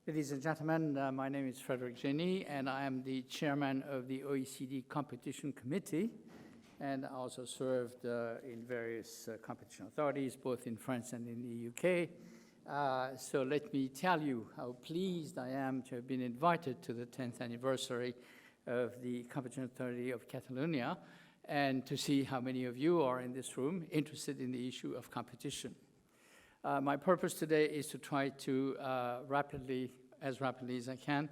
Ladies and gentlemen, my name is Frédéric Jenny, and I am the chairman of the OECD Competition Committee, and I also served in various competition authorities, both in France and in the UK. So let me tell you how pleased I am to have been invited to the 10th anniversary of the Competition Authority of Catalonia, and to see how many of you are in this room interested in the issue of competition. My purpose today is to try to as rapidly as I can,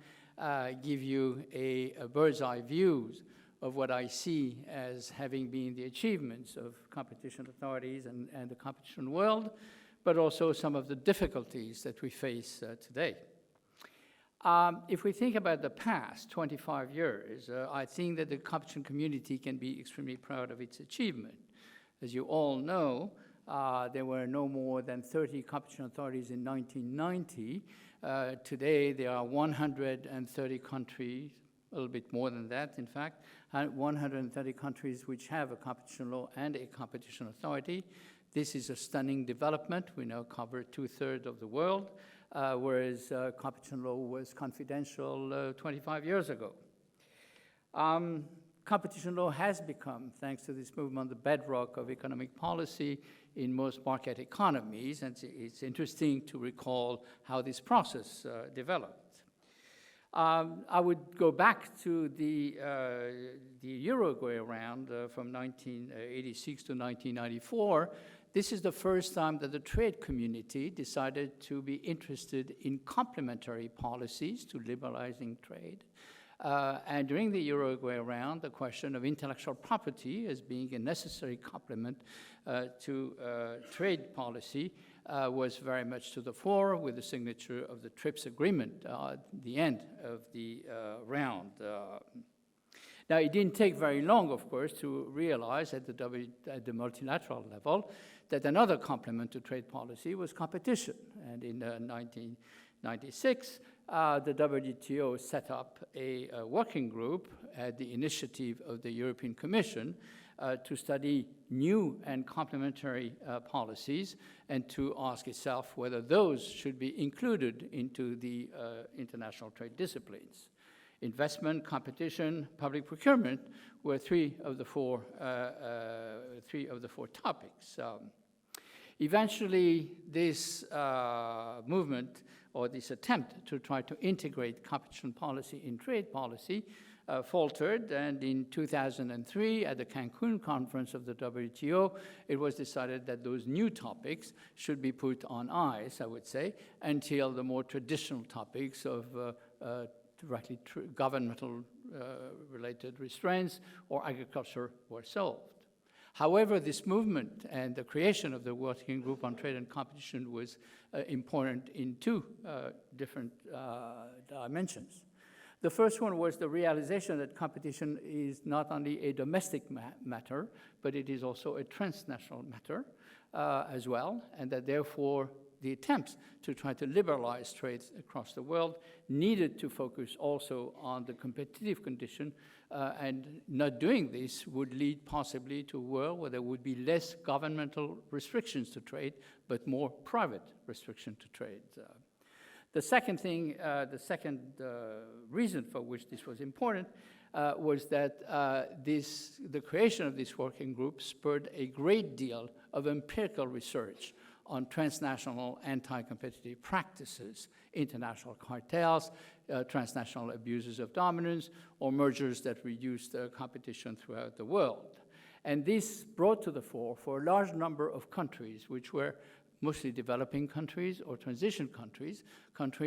give you a bird's eye view of what I see as having been the achievements of competition authorities and the competition world, but also some of the difficulties that we face today. If we think about the past 25 years, I think that the competition community can be extremely proud of its achievement. As you all know, there were no more than 30 competition authorities in 1990. Today, there are 130 countries, a little bit more than that, in fact, 130 countries which have a competition law and a competition authority. This is a stunning development. We now cover 2/3 of the world, whereas competition law was confidential 25 years ago. Competition law has become, thanks to this movement, the bedrock of economic policy in most market economies, and it's interesting to recall how this process developed. I would go back to the Uruguay round from 1986 to 1994. This is the first time that the trade community decided to be interested in complementary policies to liberalizing trade. And during the Uruguay round, the question of intellectual property as being a necessary complement to trade policy was very much to the fore, with the signature of the TRIPS agreement at the end of the round. Now, it didn't take very long, of course, to realize at the multilateral level that another complement to trade policy was competition. And in 1996, the WTO set up a working group at the initiative of the European Commission to study new and complementary policies and to ask itself whether those should be included into the international trade disciplines. Investment, competition, public procurement were three of the four topics. Eventually, this movement or this attempt to try to integrate competition policy in trade policy faltered, and in 2003, at the Cancun conference of the WTO, it was decided that those new topics should be put on ice, I would say, until the more traditional topics of directly governmental related restraints or agriculture were solved. However, this movement and the creation of the Working Group on Trade and Competition was important in two different dimensions. The first one was the realization that competition is not only a domestic matter, but it is also a transnational matter as well, and that therefore the attempts to try to liberalize trade across the world needed to focus also on the competitive condition, and not doing this would lead possibly to a world where there would be less governmental restrictions to trade, but more private restriction to trade. The second thing, reason for which this was important was that the creation of this working group spurred a great deal of empirical research on transnational anti-competitive practices, international cartels, transnational abuses of dominance, or mergers that reduced competition throughout the world. And this brought to the fore for a large number of countries, which were mostly developing countries or transition countries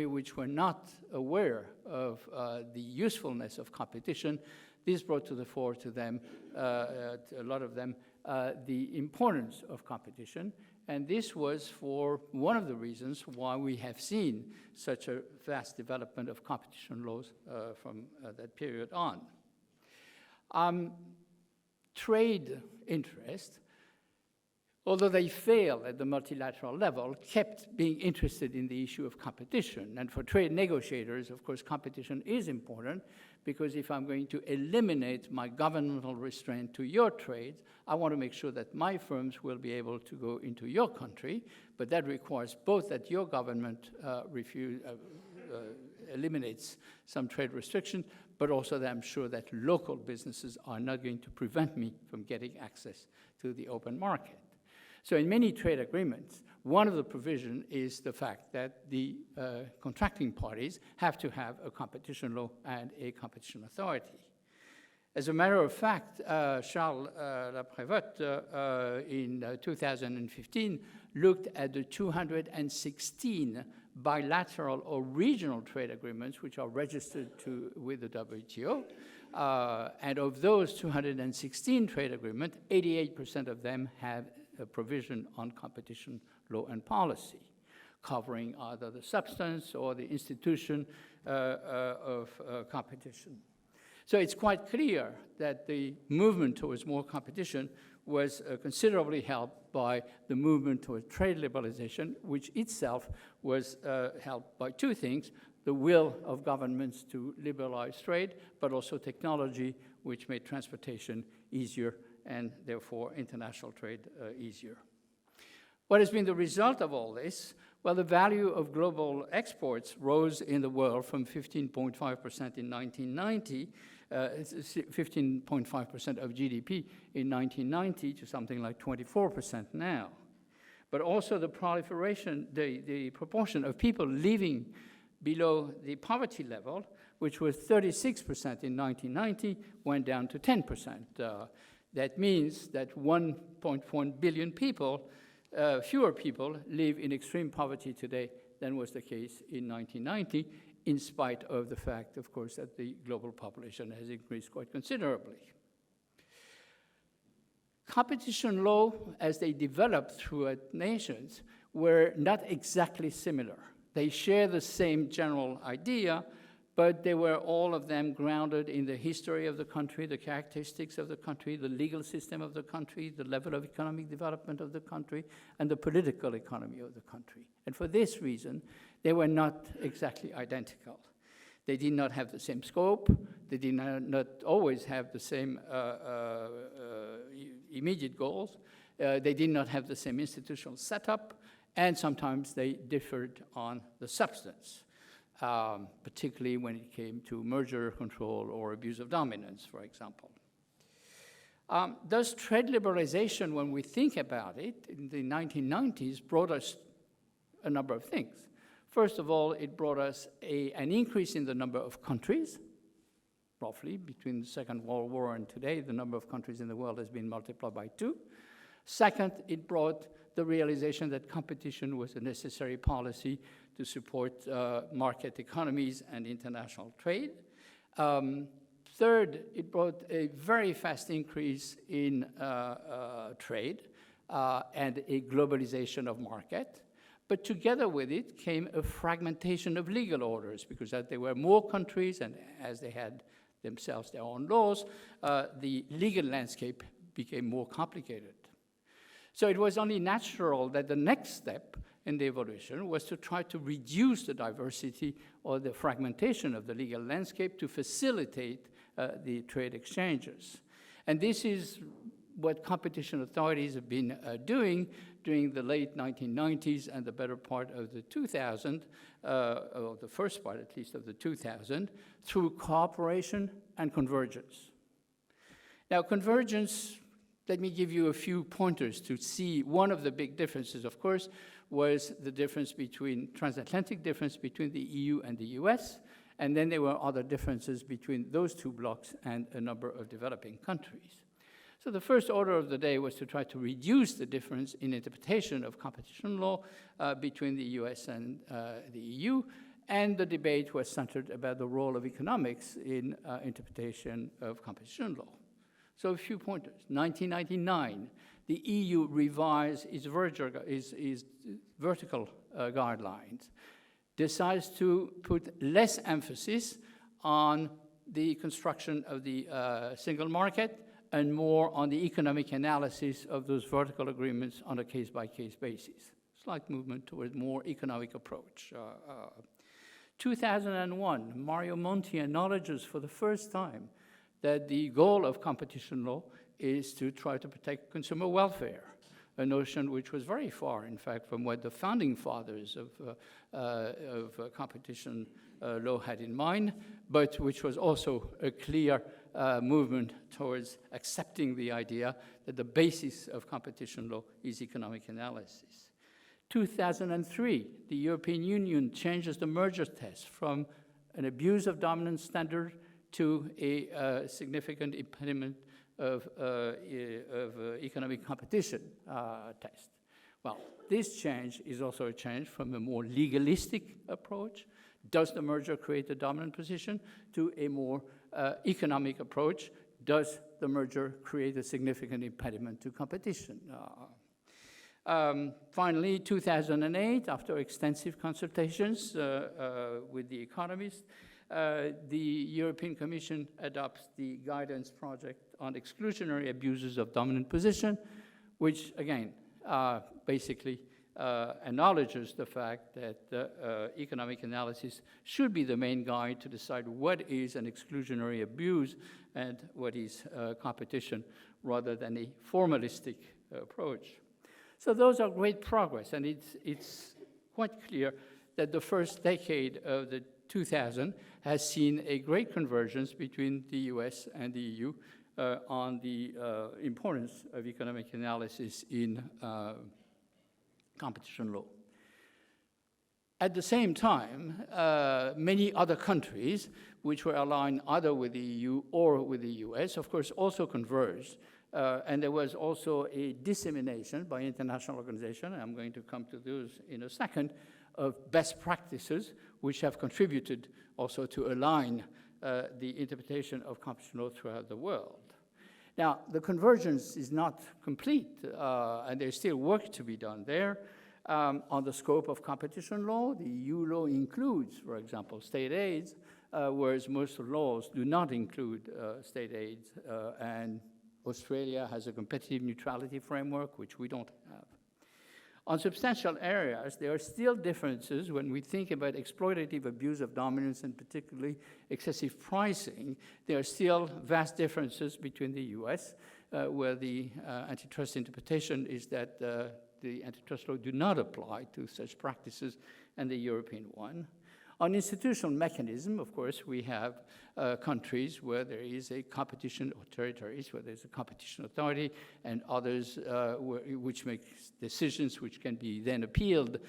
which were not aware of the usefulness of competition. This brought to the fore to them, a lot of them, the importance of competition. And this was for one of the reasons why we have seen such a vast development of competition laws from that period on. Trade interest, although they failed at the multilateral level, kept being interested in the issue of competition. And for trade negotiators, of course, competition is important, because if I'm going to eliminate my governmental restraint to your trade, I want to make sure that my firms will be able to go into your country, but that requires both that your government eliminates some trade restrictions, but also that I'm sure that local businesses are not going to prevent me from getting access to the open market. So in many trade agreements, one of the provisions is the fact that the contracting parties have to have a competition law and a competition authority. As a matter of fact, Charles Laprévotte in 2015 looked at the 216 bilateral or regional trade agreements which are registered with the WTO. And of those 216 trade agreements, 88% of them have a provision on competition law and policy, covering either the substance or the institution of competition. So it's quite clear that the movement towards more competition was considerably helped by the movement towards trade liberalization, which itself was helped by two things: the will of governments to liberalize trade, but also technology, which made transportation easier and therefore international trade easier. What has been the result of all this? Well, the value of global exports rose in the world from 15.5% in 1990, 15.5% of GDP in 1990 to something like 24% now. But also the proliferation, the proportion of people living below the poverty level, which was 36% in 1990, went down to 10%. That means that 1.1 billion people, fewer people, live in extreme poverty today than was the case in 1990, in spite of the fact, of course, that the global population has increased quite considerably. Competition law, as they developed throughout nations, were not exactly similar. They share the same general idea, but they were all of them grounded in the history of the country, the characteristics of the country, the legal system of the country, the level of economic development of the country, and the political economy of the country. And for this reason, they were not exactly identical. They did not have the same scope. They did not always have the same immediate goals. They did not have the same institutional setup, and sometimes they differed on the substance. Particularly when it came to merger control or abuse of dominance, for example. Thus, trade liberalization, when we think about it, in the 1990s, brought us a number of things. First of all, it brought us an increase in the number of countries. Roughly, between the Second World War and today, the number of countries in the world has been multiplied by 2. Second, it brought the realization that competition was a necessary policy to support market economies and international trade. Third, it brought a very fast increase in trade and a globalization of market. But together with it came a fragmentation of legal orders, because as there were more countries and as they had themselves their own laws, the legal landscape became more complicated. So it was only natural that the next step in the evolution was to try to reduce the diversity or the fragmentation of the legal landscape to facilitate the trade exchanges. And this is what competition authorities have been doing during the late 1990s and the better part of the 2000s, or the first part at least of the 2000s, through cooperation and convergence. Now, convergence, let me give you a few pointers to see. One of the big differences, of course, was the difference between, transatlantic difference between the EU and the US, and then there were other differences between those two blocs and a number of developing countries. So the first order of the day was to try to reduce the difference in interpretation of competition law between the US and the EU, and the debate was centered about the role of economics in interpretation of competition law. So a few pointers. 1999, the EU revised its vertical guidelines, decides to put less emphasis on the construction of the single market and more on the economic analysis of those vertical agreements on a case-by-case basis. Slight movement towards more economic approach. 2001, Mario Monti acknowledges for the first time that the goal of competition law is to try to protect consumer welfare. a notion which was very far, in fact, from what the founding fathers of competition law had in mind, but which was also a clear movement towards accepting the idea that the basis of competition law is economic analysis. 2003, the European Union changes the merger test from an abuse of dominance standard to a significant impediment of economic competition test. Well, this change is also a change from a more legalistic approach, does the merger create a dominant position, to a more economic approach, does the merger create a significant impediment to competition? Finally, 2008, after extensive consultations with the economists, the European Commission adopts the guidance project on exclusionary abuses of dominant position, which, again, basically acknowledges the fact that economic analysis should be the main guide to decide what is an exclusionary abuse and what is competition, rather than a formalistic approach. So those are great progress, and it's quite clear that the first decade of the 2000 has seen a great convergence between the US and the EU on the importance of economic analysis in competition law. At the same time, many other countries, which were aligned either with the EU or with the US, of course, also converged. And there was also a dissemination by international organizations, and I'm going to come to those in a second, of best practices, which have contributed also to align the interpretation of competition law throughout the world. Now, the convergence is not complete, and there's still work to be done there. On the scope of competition law, the EU law includes, for example, state aids, whereas most laws do not include state aids, and Australia has a competitive neutrality framework, which we don't have. On substantial areas, there are still differences when we think about exploitative abuse of dominance and particularly excessive pricing. There are still vast differences between the US, where the antitrust interpretation is that the antitrust law do not apply to such practices, and the European one. On institutional mechanism, of course, we have countries where there is a competition, or territories where there's a competition authority, and others which make decisions which can be then appealed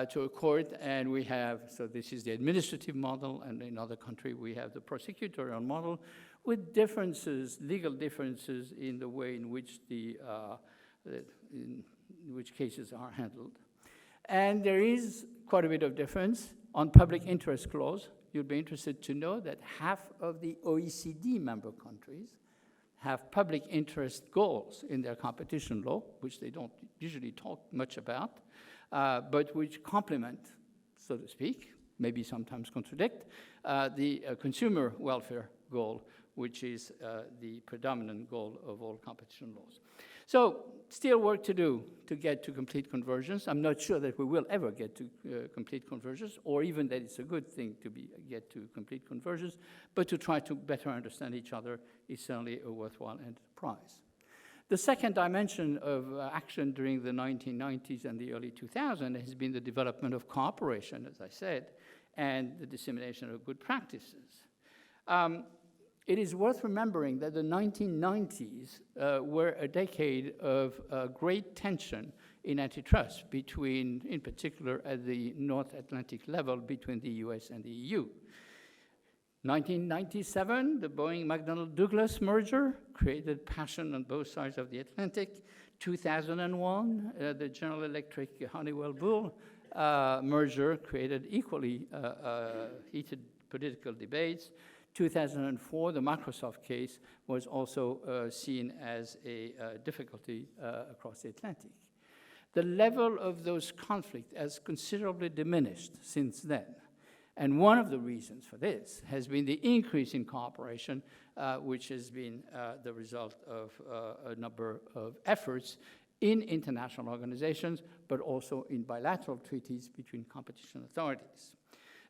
to a court. And we have, so this is the administrative model, and in other countries we have the prosecutorial model, with differences, legal differences in the way in which in which cases are handled. And there is quite a bit of difference on public interest clause. You'll be interested to know that half of the OECD member countries have public interest goals in their competition law, which they don't usually talk much about, but which complement, so to speak, maybe sometimes contradict, the consumer welfare goal, which is the predominant goal of all competition laws. So still work to do to get to complete convergence. I'm not sure that we will ever get to complete convergence, or even that it's a good thing to get to complete convergence, but to try to better understand each other is certainly a worthwhile enterprise. The second dimension of action during the 1990s and the early 2000s has been the development of cooperation, as I said, and the dissemination of good practices. It is worth remembering that the 1990s were a decade of great tension in antitrust between, in particular at the North Atlantic level, between the US and the EU. 1997, the Boeing-McDonnell-Douglas merger created passion on both sides of the Atlantic. 2001, the General Electric Honeywell-Bull merger created equally heated political debates. 2004, the Microsoft case was also seen as a difficulty across the Atlantic. The level of those conflicts has considerably diminished since then. And one of the reasons for this has been the increase in cooperation, which has been the result of a number of efforts in international organizations, but also in bilateral treaties between competition authorities.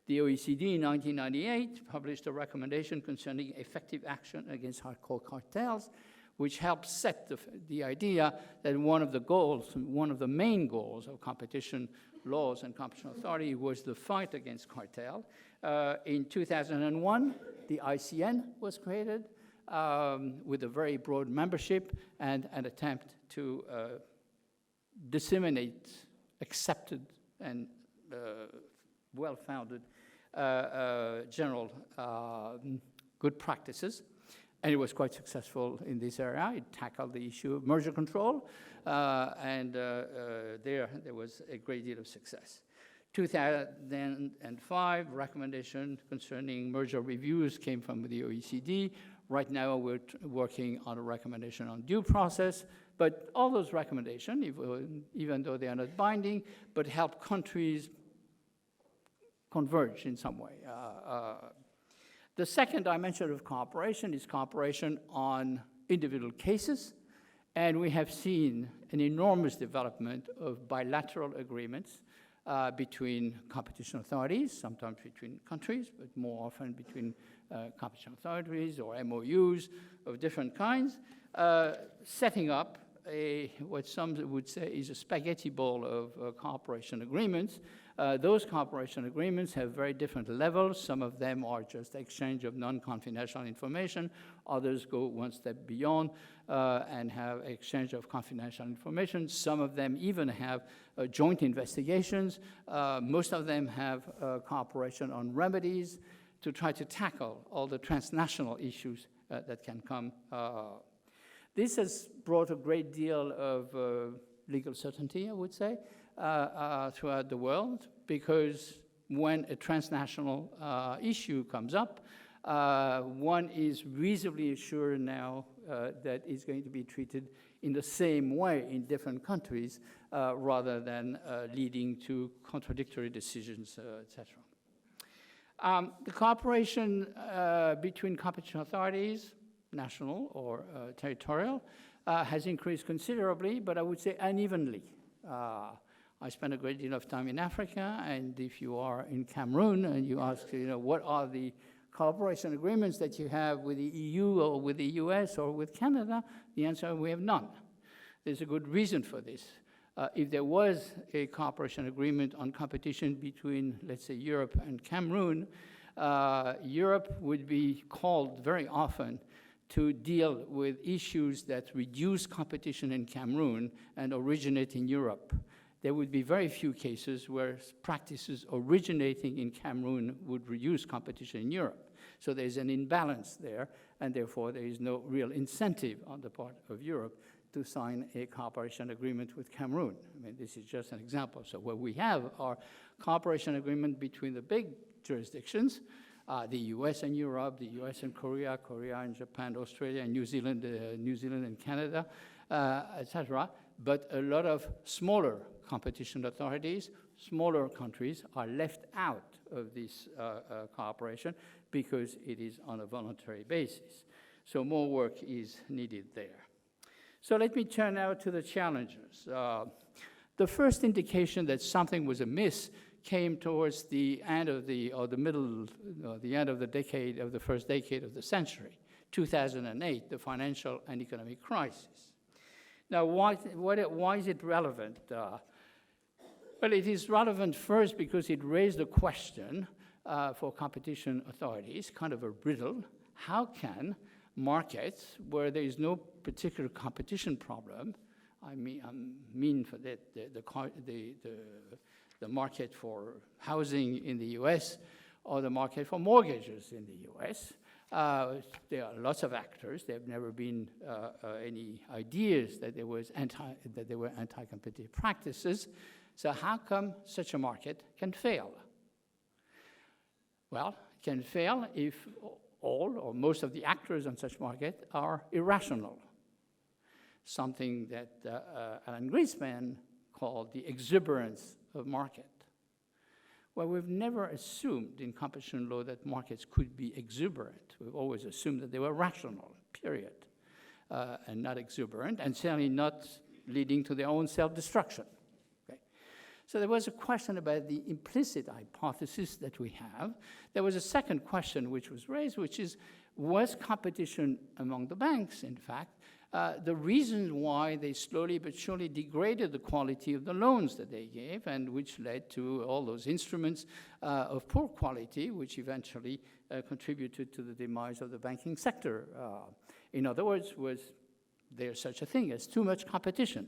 The OECD in 1998 published a recommendation concerning effective action against hardcore cartels, which helped set the idea that one of the main goals of competition laws and competition authority was the fight against cartel. In 2001, the ICN was created with a very broad membership and an attempt to disseminate accepted and well-founded general good practices. And it was quite successful in this area. It tackled the issue of merger control, and there was a great deal of success. 2005, recommendation concerning merger reviews came from the OECD. Right now, we're working on a recommendation on due process, but all those recommendations, even though they are not binding, but help countries converge in some way. The second dimension of cooperation is cooperation on individual cases, and we have seen an enormous development of bilateral agreements between competition authorities, sometimes between countries, but more often between competition authorities or MOUs of different kinds, setting up what some would say is a spaghetti ball of cooperation agreements. Those cooperation agreements have very different levels. Some of them are just exchange of non-confidential information. Others go one step beyond and have exchange of confidential information. Some of them even have joint investigations. Most of them have cooperation on remedies to try to tackle all the transnational issues that can come. This has brought a great deal of legal certainty, I would say, throughout the world, because when a transnational issue comes up, one is reasonably assured now that it's going to be treated in the same way in different countries, rather than leading to contradictory decisions, etc. The cooperation between competition authorities, national or territorial, has increased considerably, but I would say unevenly. I spent a great deal of time in Africa, and if you are in Cameroon and you ask, what are the cooperation agreements that you have with the EU or with the US or with Canada, the answer, we have none. There's a good reason for this. If there was a cooperation agreement on competition between, let's say, Europe and Cameroon, Europe would be called very often to deal with issues that reduce competition in Cameroon and originate in Europe. There would be very few cases where practices originating in Cameroon would reduce competition in Europe. So there's an imbalance there, and therefore there is no real incentive on the part of Europe to sign a cooperation agreement with Cameroon. I mean, this is just an example. So what we have are cooperation agreement between the big jurisdictions, the US and Europe, the US and Korea, Korea and Japan, Australia and New Zealand and Canada, etc. But a lot of smaller competition authorities, smaller countries are left out of this cooperation because it is on a voluntary basis. So more work is needed there. So let me turn now to the challenges. The first indication that something was amiss came towards the end of the end of the decade, of the first decade of the century, 2008, the financial and economic crisis. Now, why is it relevant? Well, it is relevant first because it raised a question for competition authorities, kind of a riddle. How can markets where there is no particular competition problem, I mean for the market for housing in the US or the market for mortgages in the US, there are lots of actors. There have never been any ideas that there were anti-competitive practices. So how come such a market can fail? Well, it can fail if all or most of the actors on such market are irrational. Something that Alan Greenspan called the exuberance of market. Well, we've never assumed in competition law that markets could be exuberant. We've always assumed that they were rational, period, and not exuberant, and certainly not leading to their own self-destruction. Okay? So there was a question about the implicit hypothesis that we have. There was a second question which was raised, which is, was competition among the banks, in fact, the reason why they slowly but surely degraded the quality of the loans that they gave, and which led to all those instruments of poor quality, which eventually contributed to the demise of the banking sector. In other words, was there such a thing as too much competition?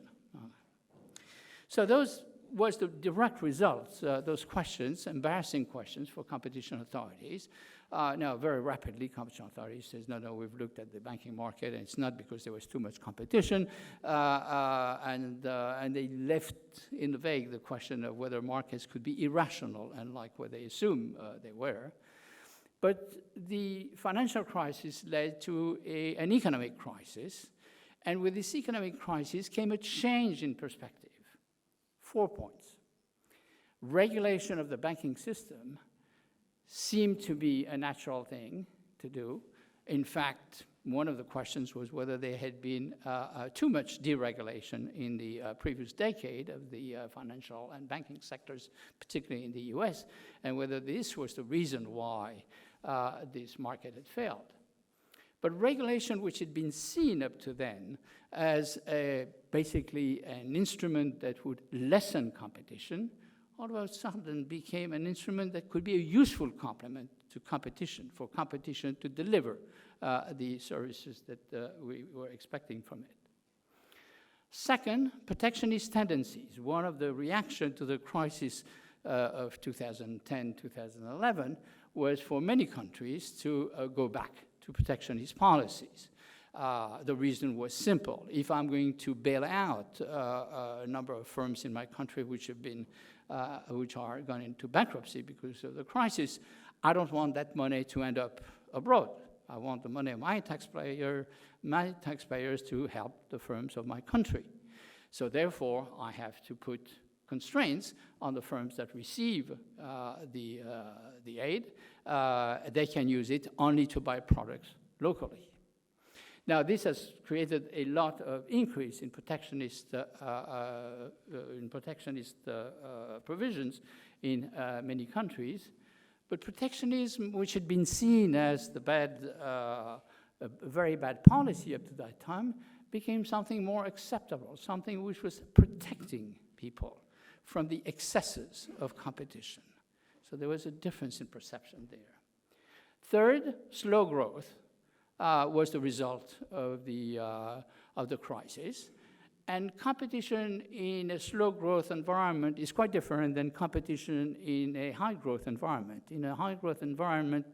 So those was the direct results, those questions, embarrassing questions for competition authorities. Now, very rapidly, competition authorities says, no, we've looked at the banking market, and it's not because there was too much competition, and they left in the vague the question of whether markets could be irrational, unlike what they assume they were. But the financial crisis led to an economic crisis, and with this economic crisis came a change in perspective. 4 points. Regulation of the banking system seemed to be a natural thing to do. In fact, one of the questions was whether there had been too much deregulation in the previous decade of the financial and banking sectors, particularly in the US, and whether this was the reason why this market had failed. But regulation, which had been seen up to then as basically an instrument that would lessen competition, all of a sudden became an instrument that could be a useful complement to competition, for competition to deliver the services that we were expecting from it. Second, protectionist tendencies. One of the reactions to the crisis of 2010, 2011 was for many countries to go back to protectionist policies. The reason was simple. If I'm going to bail out a number of firms in my country which are gone into bankruptcy because of the crisis, I don't want that money to end up abroad. I want the money of my taxpayers to help the firms of my country. So therefore, I have to put constraints on the firms that receive the aid. They can use it only to buy products locally. Now, this has created a lot of increase in protectionist provisions in many countries. But protectionism, which had been seen as a very bad policy up to that time, became something more acceptable, something which was protecting people from the excesses of competition. So there was a difference in perception there. Third, slow growth was the result of the crisis. And competition in a slow growth environment is quite different than competition in a high growth environment. In a high growth environment,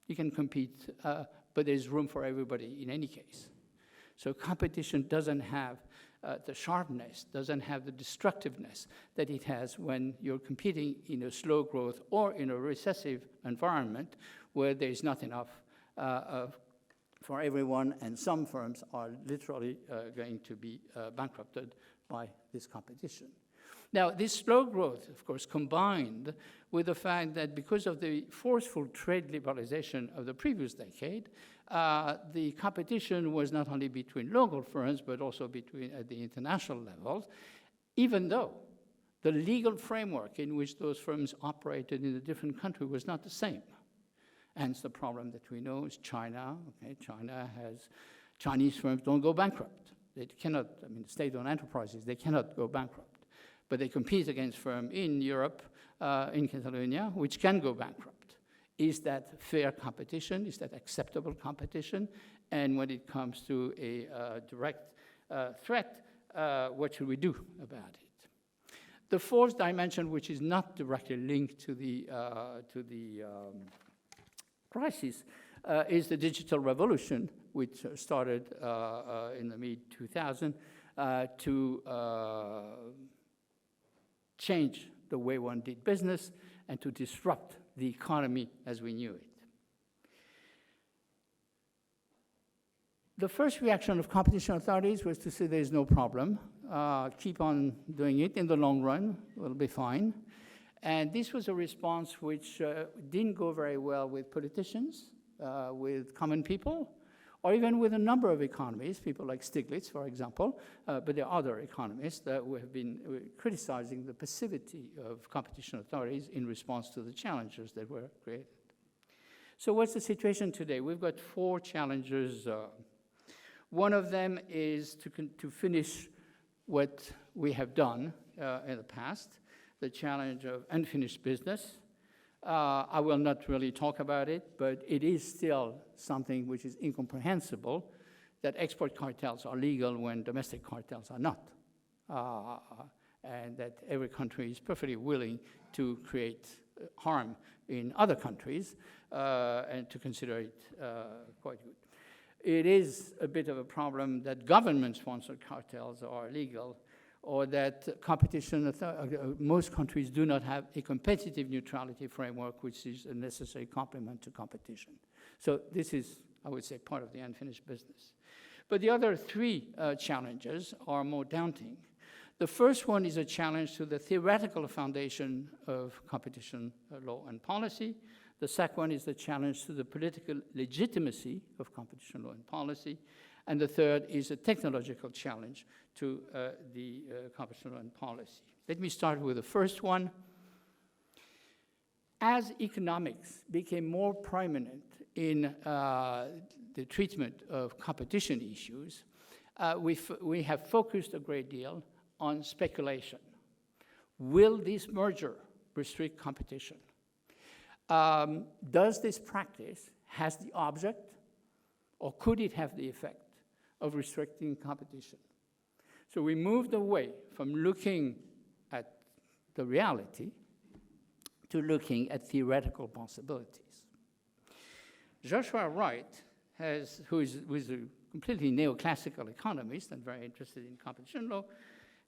you can compete, but there's room for everybody in any case. So competition doesn't have the sharpness, doesn't have the destructiveness that it has when you're competing in a slow growth or in a recessive environment where there's not enough for everyone, and some firms are literally going to be bankrupted by this competition. Now, this slow growth, of course, combined with the fact that because of the forceful trade liberalization of the previous decade, the competition was not only between local firms, but also between at the international levels, even though the legal framework in which those firms operated in a different country was not the same. Hence, the problem that we know is China. Okay, Chinese firms don't go bankrupt. They cannot, state-owned enterprises, they cannot go bankrupt. But they compete against firms in Europe, in Catalonia, which can go bankrupt. Is that fair competition? Is that acceptable competition? And when it comes to a direct threat, what should we do about it? The fourth dimension, which is not directly linked to the crisis, is the digital revolution, which started in the mid-2000s to change the way one did business and to disrupt the economy as we knew it. The first reaction of competition authorities was to say there's no problem, keep on doing it. In the long run, we'll be fine. And this was a response which didn't go very well with politicians, with common people, or even with a number of economists, people like Stiglitz, for example, but there are other economists that have been criticizing the passivity of competition authorities in response to the challenges that were created. So what's the situation today? We've got 4 challenges. One of them is to finish what we have done in the past, the challenge of unfinished business. I will not really talk about it, but it is still something which is incomprehensible, that export cartels are legal when domestic cartels are not. And that every country is perfectly willing to create harm in other countries and to consider it quite good. It is a bit of a problem that government-sponsored cartels are illegal, or that most countries do not have a competitive neutrality framework, which is a necessary complement to competition. So this is, I would say, part of the unfinished business. But the other three challenges are more daunting. The first one is a challenge to the theoretical foundation of competition law and policy. The second one is the challenge to the political legitimacy of competition law and policy. And the third is a technological challenge to the competition law and policy. Let me start with the first one. As economics became more prominent in the treatment of competition issues, we have focused a great deal on speculation. Will this merger restrict competition? Does this practice has the object, or could it have the effect of restricting competition? So we moved away from looking at the reality to looking at theoretical possibilities. Joshua Wright, who is a completely neoclassical economist and very interested in competition law,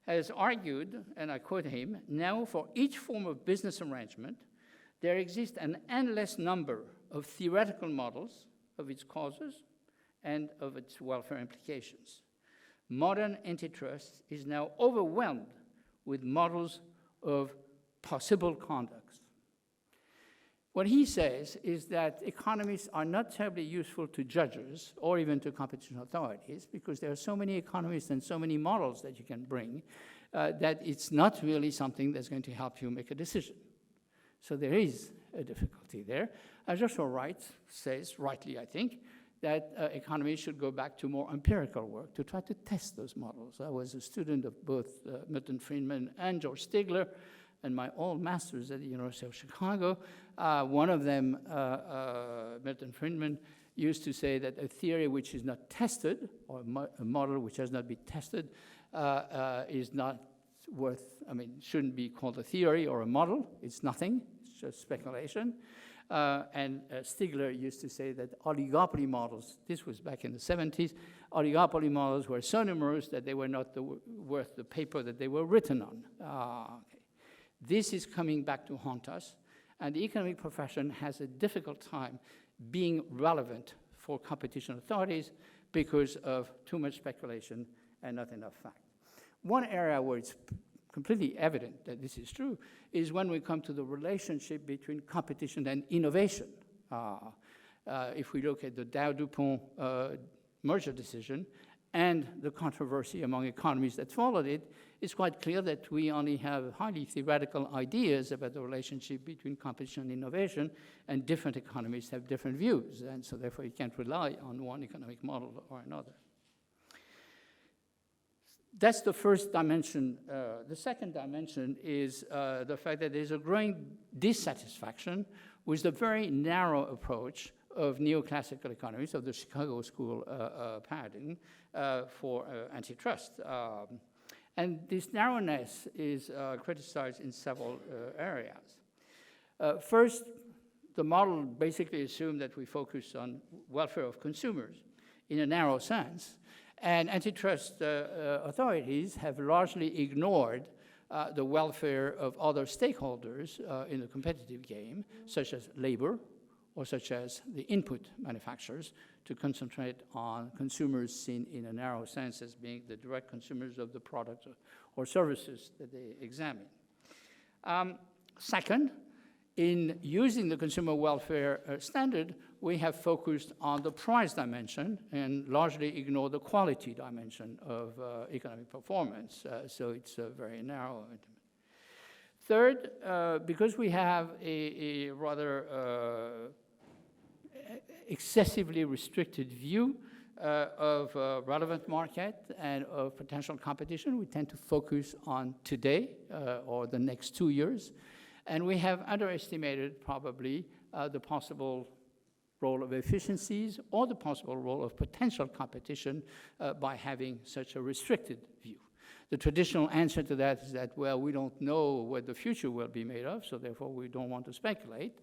has argued, and I quote him, "Now for each form of business arrangement, there exists an endless number of theoretical models of its causes and of its welfare implications. Modern antitrust is now overwhelmed with models of possible conducts." What he says is that economists are not terribly useful to judges or even to competition authorities, because there are so many economists and so many models that you can bring that it's not really something that's going to help you make a decision. So there is a difficulty there. As Joshua Wright says, rightly I think, that economists should go back to more empirical work to try to test those models. I was a student of both Milton Friedman and George Stigler, and my old masters at the University of Chicago. One of them, Milton Friedman, used to say that a theory which is not tested, or a model which has not been tested, is not worth, shouldn't be called a theory or a model. It's nothing, it's just speculation. And Stigler used to say that oligopoly models, this was back in the 70s, oligopoly models were so numerous that they were not worth the paper that they were written on. Okay. This is coming back to haunt us, and the economic profession has a difficult time being relevant for competition authorities because of too much speculation and not enough fact. One area where it's completely evident that this is true is when we come to the relationship between competition and innovation. If we look at the Dow-DuPont merger decision and the controversy among economists that followed it, it's quite clear that we only have highly theoretical ideas about the relationship between competition and innovation, and different economists have different views, and so therefore you can't rely on one economic model or another. That's the first dimension. The second dimension is the fact that there's a growing dissatisfaction with the very narrow approach of neoclassical economists, of the Chicago School paradigm for antitrust. And this narrowness is criticized in several areas. First, the model basically assumed that we focus on welfare of consumers in a narrow sense, and antitrust authorities have largely ignored the welfare of other stakeholders in the competitive game, such as labor, or such as the input manufacturers, to concentrate on consumers seen in a narrow sense as being the direct consumers of the products or services that they examine. Second, in using the consumer welfare standard, we have focused on the price dimension and largely ignored the quality dimension of economic performance. So it's very narrow. Third, because we have a rather excessively restricted view, of relevant market and of potential competition, we tend to focus on today or the next 2 years. And we have underestimated probably the possible role of efficiencies or the possible role of potential competition by having such a restricted view. The traditional answer to that is that, well, we don't know what the future will be made of, so therefore we don't want to speculate.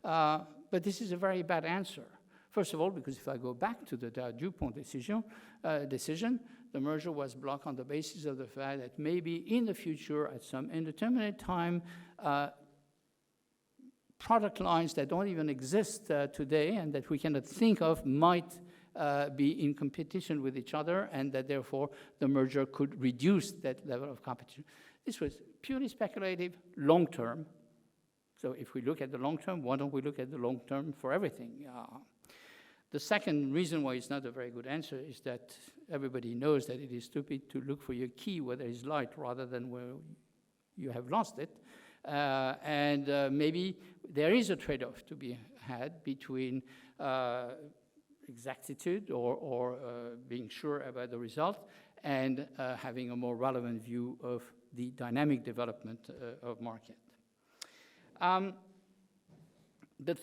But this is a very bad answer. First of all, because if I go back to the DuPont decision, the merger was blocked on the basis of the fact that maybe in the future, at some indeterminate time, product lines that don't even exist today and that we cannot think of might be in competition with each other, and that therefore the merger could reduce that level of competition. This was purely speculative, long-term. So if we look at the long-term, why don't we look at the long-term for everything? The second reason why it's not a very good answer is that everybody knows that it is stupid to look for your key where there is light rather than where you have lost it. Maybe there is a trade-off to be had between exactitude or being sure about the result and having a more relevant view of the dynamic development of market. The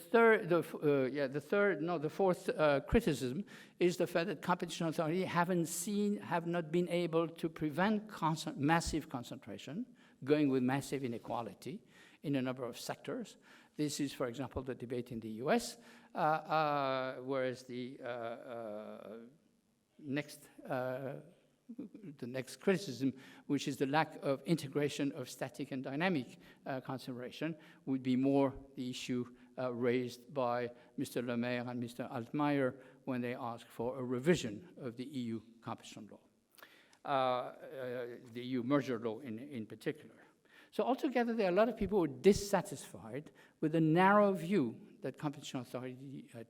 fourth criticism is the fact that competition authorities have not been able to prevent massive concentration, going with massive inequality in a number of sectors. This is, for example, the debate in the US, whereas the next criticism, which is the lack of integration of static and dynamic concentration, would be more the issue raised by Mr. Le Maire and Mr. Altmaier when they asked for a revision of the EU competition law, the EU merger law in particular. So altogether, there are a lot of people who are dissatisfied with the narrow view that competition authorities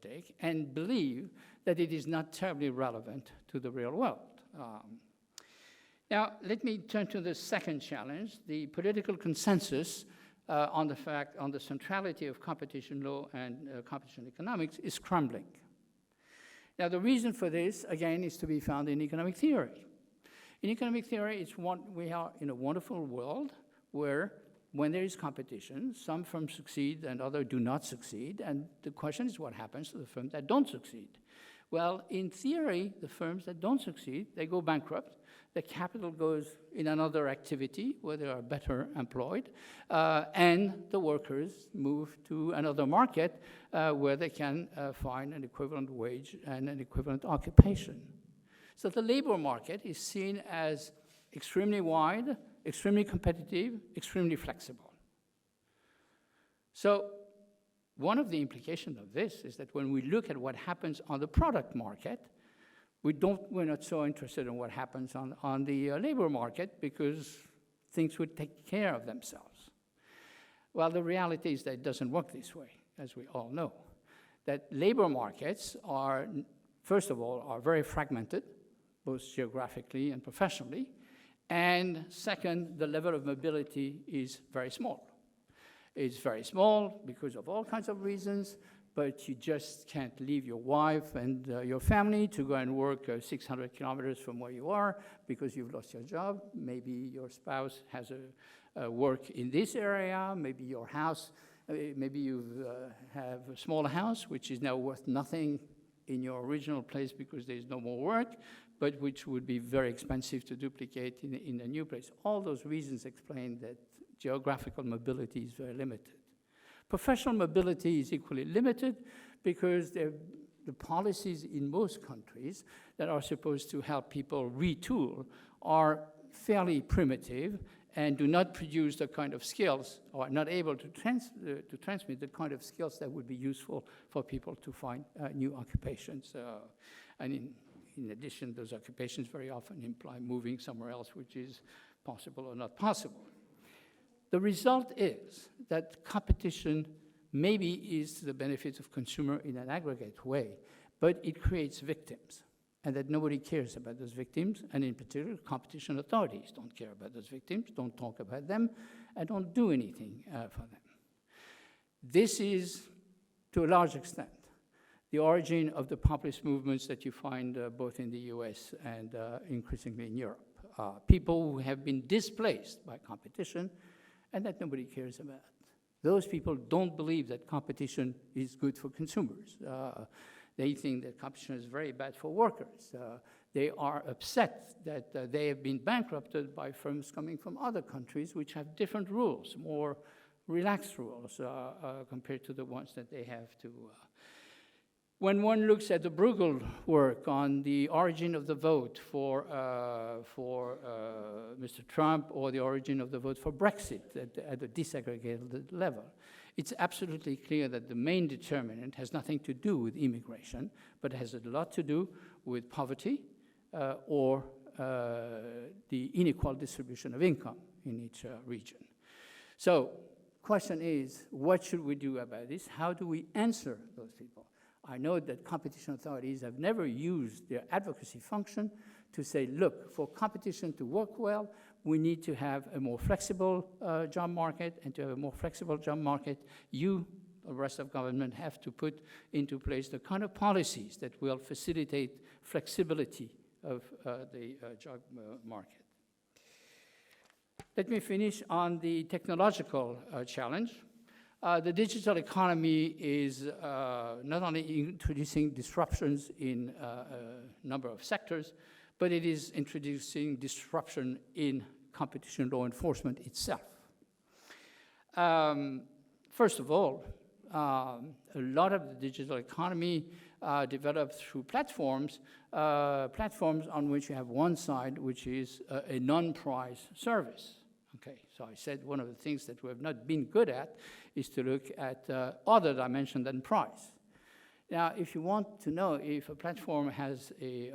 take and believe that it is not terribly relevant to the real world. Now, let me turn to the second challenge. The political consensus on the centrality of competition law and competition economics is crumbling. Now, the reason for this, again, is to be found in economic theory. In economic theory, we are in a wonderful world where when there is competition, some firms succeed and others do not succeed, and the question is what happens to the firms that don't succeed? Well, in theory, the firms that don't succeed, they go bankrupt. The capital goes in another activity where they are better employed, and the workers move to another market where they can find an equivalent wage and an equivalent occupation. So the labor market is seen as extremely wide, extremely competitive, extremely flexible. So one of the implications of this is that when we look at what happens on the product market, we're not so interested in what happens on the labor market because things would take care of themselves. Well, the reality is that it doesn't work this way, as we all know. That labor markets are, first of all, are very fragmented, both geographically and professionally. And second, the level of mobility is very small. It's very small because of all kinds of reasons, but you just can't leave your wife and your family to go and work 600 kilometers from where you are because you've lost your job. Maybe your spouse has a work in this area. Maybe your house, maybe you have a small house, which is now worth nothing in your original place because there's no more work, but which would be very expensive to duplicate in a new place. All those reasons explain that geographical mobility is very limited. Professional mobility is equally limited because the policies in most countries that are supposed to help people retool are fairly primitive and do not produce the kind of skills, or are not able to transmit the kind of skills that would be useful for people to find new occupations. And in addition, those occupations very often imply moving somewhere else, which is possible or not possible. The result is that competition maybe is to the benefit of consumer in an aggregate way, but it creates victims, and that nobody cares about those victims, and in particular, competition authorities don't care about those victims, don't talk about them, and don't do anything for them. This is, to a large extent, the origin of the populist movements that you find both in the US and increasingly in Europe. People who have been displaced by competition and that nobody cares about. Those people don't believe that competition is good for consumers. They think that competition is very bad for workers. They are upset that they have been bankrupted by firms coming from other countries which have different rules, more relaxed rules compared to the ones that they have to. When one looks at the Bruegel work on the origin of the vote for Mr. Trump or the origin of the vote for Brexit at the disaggregated level, it's absolutely clear that the main determinant has nothing to do with immigration, but has a lot to do with poverty or the unequal distribution of income in each region. So, question is, what should we do about this? How do we answer those people? I know that competition authorities have never used their advocacy function to say, look, for competition to work well, we need to have a more flexible job market, and to have a more flexible job market, you, the rest of government, have to put into place the kind of policies that will facilitate flexibility of the job market. Let me finish on the technological challenge. The digital economy is not only introducing disruptions in a number of sectors, but it is introducing disruption in competition law enforcement itself. First of all, a lot of the digital economy developed through platforms on which you have one side, which is a non-price service. Okay, so I said one of the things that we have not been good at is to look at other dimension than price. Now, if you want to know if a platform has a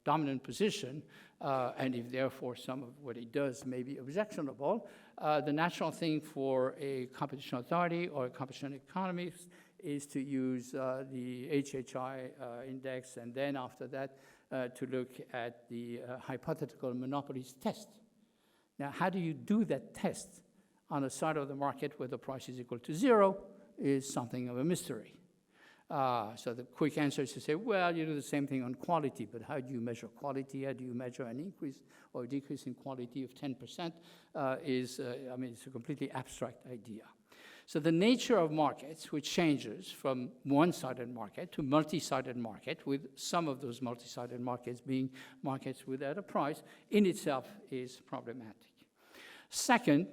dominant position, and if therefore some of what it does may be objectionable, the natural thing for a competition authority or a competition economist is to use the HHI index, and then after that to look at the hypothetical monopolies test. Now, how do you do that test on a side of the market where the price is equal to 0 is something of a mystery. So the quick answer is to say, well, you do the same thing on quality, but how do you measure quality? How do you measure an increase or decrease in quality of 10%? It's a completely abstract idea. So the nature of markets, which changes from one-sided market to multi-sided market, with some of those multi-sided markets being markets without a price, in itself is problematic. Second,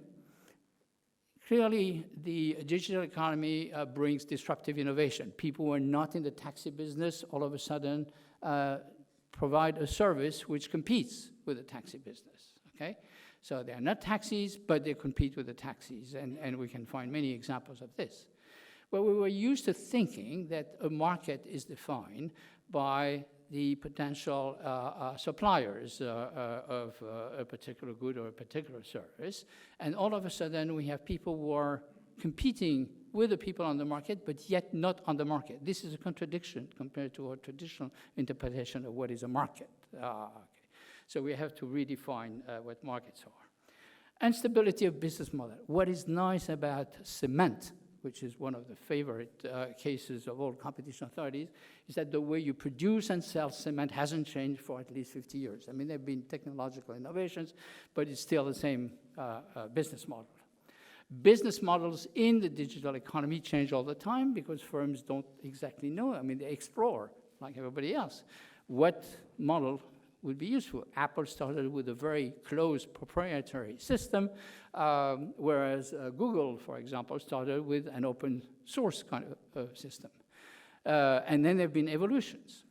clearly the digital economy brings disruptive innovation. People who are not in the taxi business all of a sudden provide a service which competes with the taxi business, okay? So they are not taxis, but they compete with the taxis, and we can find many examples of this. Well, we were used to thinking that a market is defined by the potential suppliers of a particular good or a particular service, and all of a sudden we have people who are competing with the people on the market, but yet not on the market. This is a contradiction compared to our traditional interpretation of what is a market. So we have to redefine what markets are. And stability of business model. What is nice about cement, which is one of the favorite cases of all competition authorities, is that the way you produce and sell cement hasn't changed for at least 50 years. I mean, there have been technological innovations, but it's still the same business model. Business models in the digital economy change all the time because firms don't exactly know. I mean, they explore, like everybody else, what model would be useful. Apple started with a very closed proprietary system, whereas Google, for example, started with an open source kind of system. And then there have been evolutions.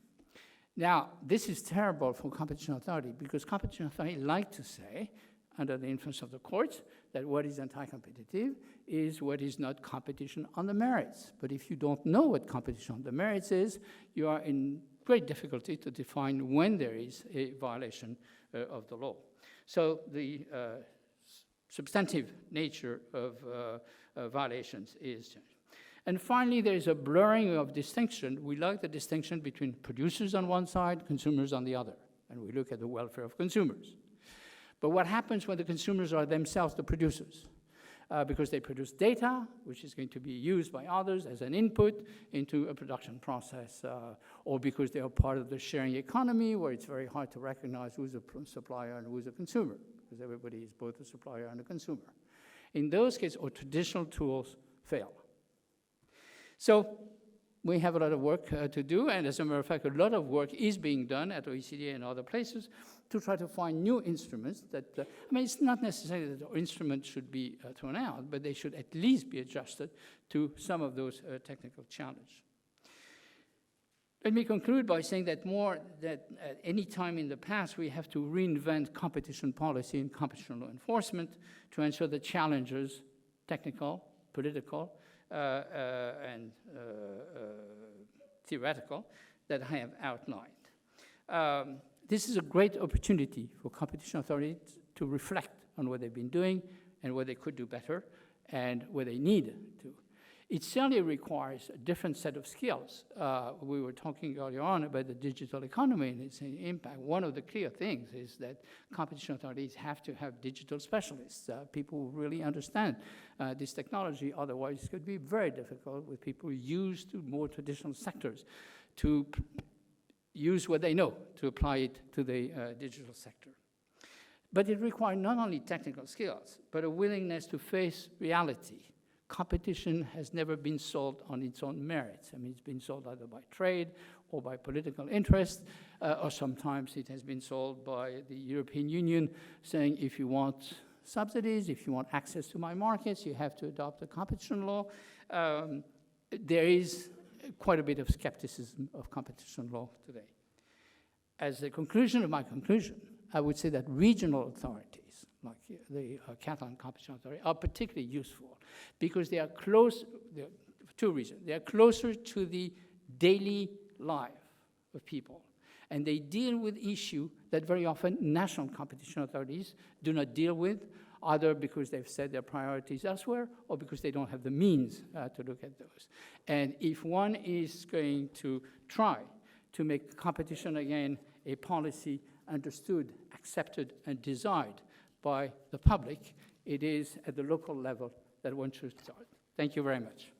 Now, this is terrible for competition authority because competition authority like to say, under the influence of the courts, that what is anti-competitive is what is not competition on the merits. But if you don't know what competition on the merits is, you are in great difficulty to define when there is a violation of the law. So the substantive nature of violations is changed. And finally, there is a blurring of distinction. We like the distinction between producers on one side, consumers on the other, and we look at the welfare of consumers. But what happens when the consumers are themselves the producers? because they produce data, which is going to be used by others as an input into a production process, or because they are part of the sharing economy, where it's very hard to recognize who's a supplier and who's a consumer, because everybody is both a supplier and a consumer. In those cases, our traditional tools fail. So we have a lot of work to do, and as a matter of fact, a lot of work is being done at OECD and other places to try to find new instruments that, I mean, it's not necessarily that our instruments should be thrown out, but they should at least be adjusted to some of those technical challenges. Let me conclude by saying that more than at any time in the past, we have to reinvent competition policy and competition law enforcement to answer the challenges, technical, political, and theoretical, that I have outlined. This is a great opportunity for competition authorities to reflect on what they've been doing and what they could do better and what they need to. It certainly requires a different set of skills. We were talking earlier on about the digital economy and its impact. One of the clear things is that competition authorities have to have digital specialists, people who really understand this technology. Otherwise, it could be very difficult with people used to more traditional sectors to use what they know to apply it to the digital sector. But it requires not only technical skills, but a willingness to face reality. Competition has never been solved on its own merits. I mean, it's been solved either by trade or by political interest, or sometimes it has been solved by the European Union saying, if you want subsidies, if you want access to my markets, you have to adopt a competition law. There is quite a bit of skepticism of competition law today. As a conclusion of my conclusion, I would say that regional authorities, like the Catalan Competition Authority, are particularly useful because they are close, for two reasons. They are closer to the daily life of people, and they deal with issues that very often national competition authorities do not deal with, either because they've set their priorities elsewhere or because they don't have the means to look at those. And if one is going to try to make competition again a policy understood, accepted, and desired by the public, it is at the local level that one should start. Thank you very much.